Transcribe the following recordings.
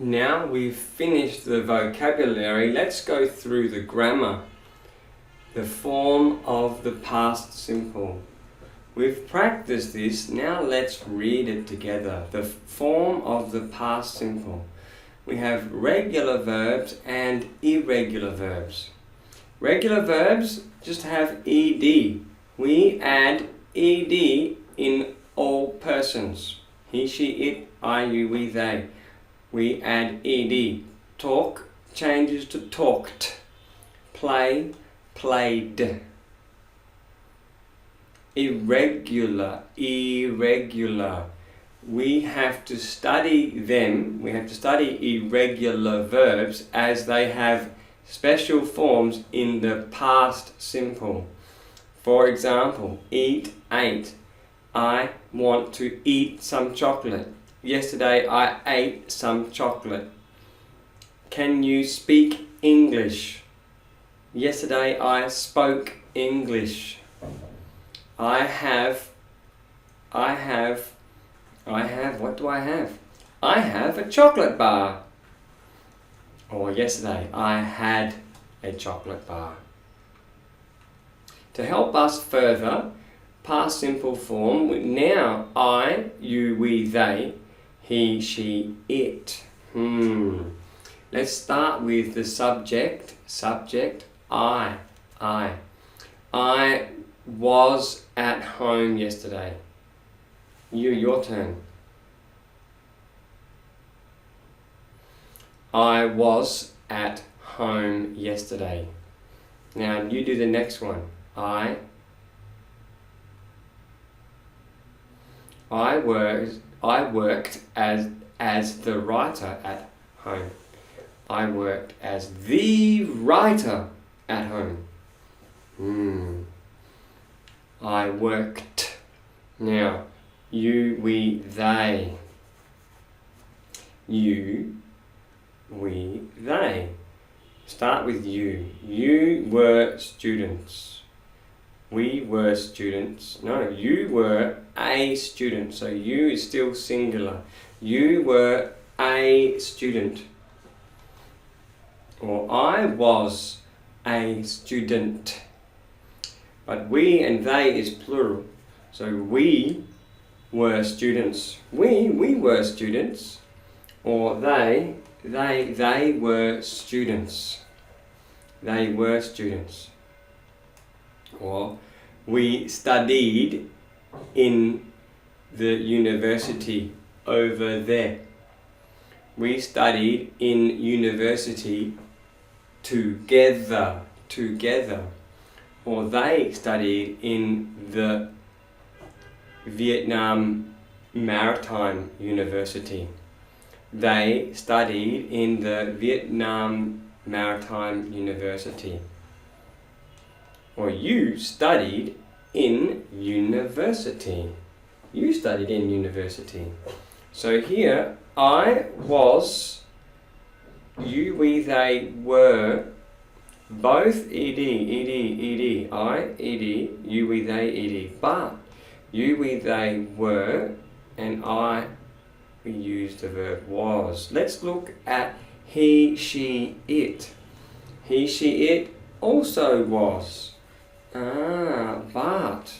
Now we've finished the vocabulary, let's go through the grammar. The form of the past simple. We've practiced this, now let's read it together. The form of the past simple. We have regular verbs and irregular verbs. Regular verbs just have ed. We add ed in all persons. He, she, it, I, you, we, they. We add ed. Talk changes to talked. Play, played. Irregular, irregular. We have to study them, we have to study irregular verbs as they have special forms in the past simple. For example, eat, ate. I want to eat some chocolate. Yesterday I ate some chocolate. Can you speak English? Yesterday I spoke English. I have, what do I have? I have a chocolate bar. Or yesterday, I had a chocolate bar. To help us further, past simple form, now I, you, we, they, he, she, it. Let's start with the subject. Subject, I. I was at home yesterday. Your turn. I was at home yesterday. Now you do the next one. I worked as the writer at home. I worked as the writer at home. I worked. Now, you, we, they. You, we, they. Start with you. You were students. We were students. No, you were a student. So you is still singular. You were a student. Or I was a student. But we and they is plural. So we were students. We were students. Or they were students. They were students. Or we studied in the university over there. We studied in university together. Or they studied in the Vietnam Maritime University. They studied in the Vietnam Maritime University. Or you studied in university. You studied in university. So here, I was, you, we, they were, both ed, I, ed, you, we, they, ed. But you, we, they were, and I, we used the verb was. Let's look at he, she, it. He, she, it also was. But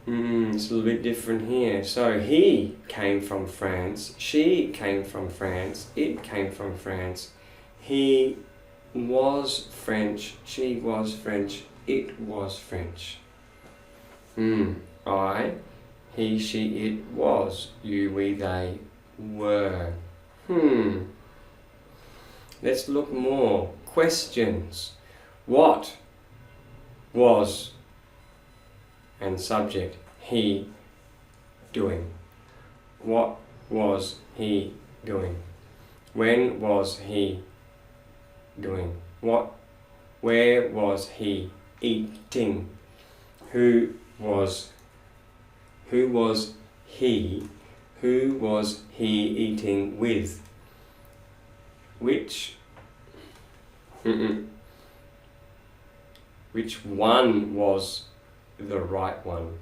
it's a little bit different here. So he came from France, she came from France, it came from France. He was French, she was French, it was French. I, he, she, it was, you, we, they were. Let's look more. Questions. What was, and subject, he doing? What was he doing? When was he doing? Where was he eating? Who was he eating with? Which one was the right one?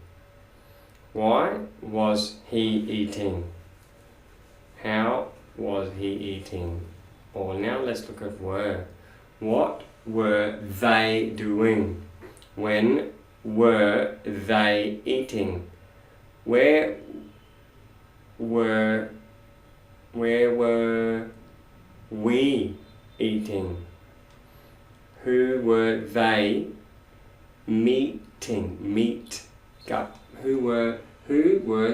Why was he eating? How was he eating? Or now let's look at were. What were they doing? When were they eating? Where were we eating? Who were they meeting? Meet. Who were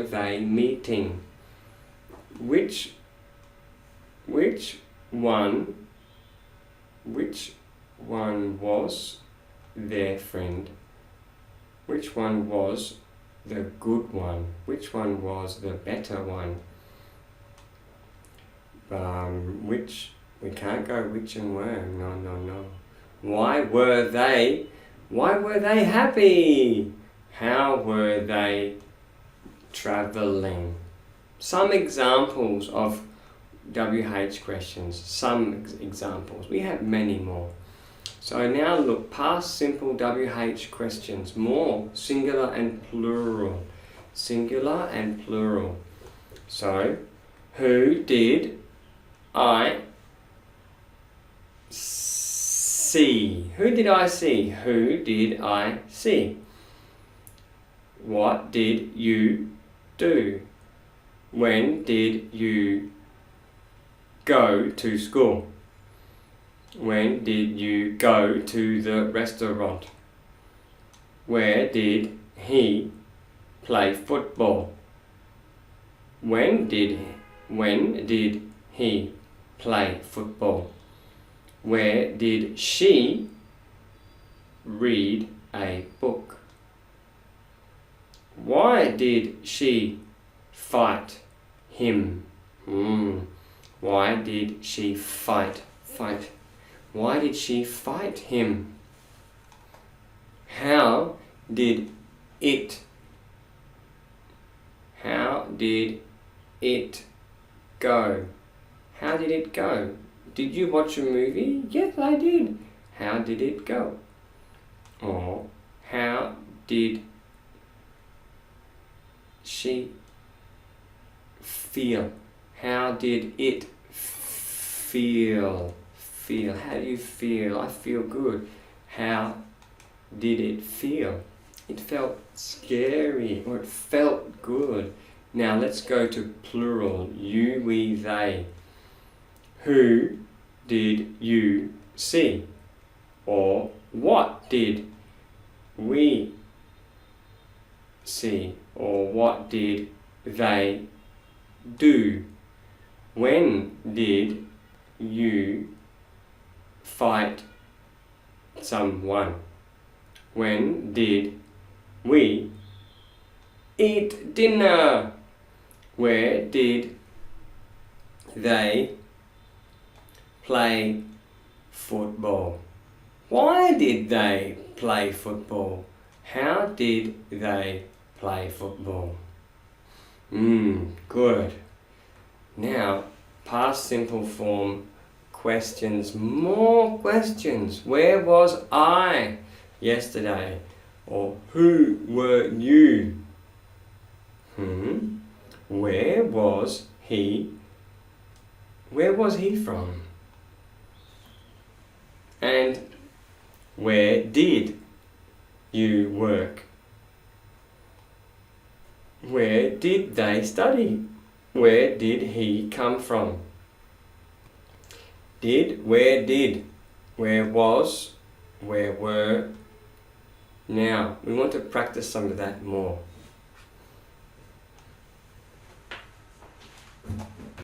they meeting? Which one was their friend? Which one was the good one? Which one was the better one? We can't go which and were. No. Why were they happy? How were they traveling? Some examples of WH questions. Some examples. We have many more. So now look, past simple WH questions. More singular and plural. Singular and plural. So, who did I see? Who did I see? Who did I see? What did you do? When did you go to school? When did you go to the restaurant? Where did he play football? When did he play football? Where did she read a book? Why did she fight him? Why did she fight? Why did she fight him? How did it go? How did it go? Did you watch a movie? Yes, I did. How did it go? Or how did she feel? How did it feel? How do you feel? I feel good. How did it feel? It felt scary, or it felt good. Now let's go to plural. You, we, they. Who did you see? Or what did we see? Or what did they do? When did you fight someone? When did we eat dinner? Where did they play football? Why did they play football? How did they play football? Good. Now, past simple form questions. More questions. Where was I yesterday? Or who were you? Where was he? Where was he from? And where did you work? Where did they study? Where did he come from? Where was, where were. Now, we want to practice some of that more.